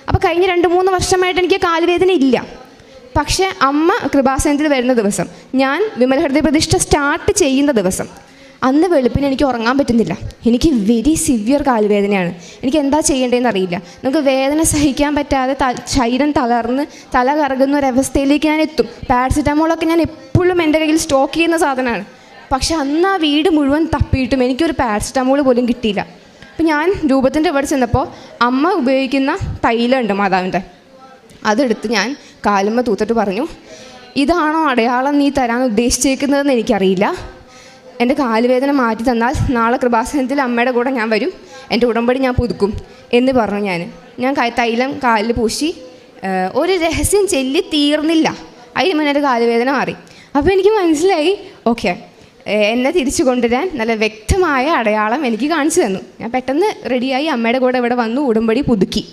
അപ്പോൾ കഴിഞ്ഞ 2-3 വർഷമായിട്ട് എനിക്ക് കാലുവേദന ഇല്ല. പക്ഷേ അമ്മ കൃപാസനത്തിൽ വരുന്ന ദിവസം, ഞാൻ വിമല ഹൃദയ പ്രതിഷ്ഠ സ്റ്റാർട്ട് ചെയ്യുന്ന ദിവസം, അന്ന് വെളുപ്പിന് എനിക്ക് ഉറങ്ങാൻ പറ്റുന്നില്ല. എനിക്ക് വെരി സിവിയർ കാലുവേദനയാണ്. എനിക്ക് എന്താ ചെയ്യേണ്ടതെന്ന് അറിയില്ല. നമുക്ക് വേദന സഹിക്കാൻ പറ്റാതെ ശരീരം തളർന്ന് തല കറങ്ങുന്ന ഒരവസ്ഥയിലേക്ക് ഞാൻ എത്തും. പാരസിറ്റമോളൊക്കെ ഞാൻ എപ്പോഴും എൻ്റെ കയ്യിൽ സ്റ്റോക്ക് ചെയ്യുന്ന സാധനമാണ്. പക്ഷെ അന്ന് ആ വീട് മുഴുവൻ തപ്പിയിട്ടും എനിക്കൊരു പാരസിറ്റമോൾ പോലും കിട്ടിയില്ല. അപ്പം ഞാൻ രൂപത്തിൻ്റെ ഇവിടെ ചെന്നപ്പോൾ അമ്മ ഉപയോഗിക്കുന്ന തൈലമുണ്ട് മാതാവിൻ്റെ, അതെടുത്ത് ഞാൻ കാലുമ്മ തൂത്തിട്ട് പറഞ്ഞു, ഇതാണോ അടയാളം നീ തരാൻ ഉദ്ദേശിച്ചേക്കുന്നതെന്ന് എനിക്കറിയില്ല. എൻ്റെ കാലുവേദന മാറ്റി തന്നാൽ നാളെ കൃപാസനത്തിൽ അമ്മയുടെ കൂടെ ഞാൻ വരും, എൻ്റെ ഉടമ്പടി ഞാൻ പുതുക്കും എന്ന് പറഞ്ഞു. ഞാൻ തൈലം കാലിൽ പൂശി. ഒരു രഹസ്യം ചൊല്ലി തീർന്നില്ല, അതിന് മുന്നേ എൻ്റെ കാലുവേദന മാറി. അപ്പോൾ എനിക്ക് മനസ്സിലായി, ഓക്കെ, എന്നെ തിരിച്ചു കൊണ്ടുവരാൻ നല്ല വ്യക്തമായ അടയാളം എനിക്ക് കാണിച്ചു തന്നു. ഞാൻ പെട്ടെന്ന് റെഡിയായി അമ്മയുടെ കൂടെ ഇവിടെ വന്നു, ഉടമ്പടി പുതുക്കി.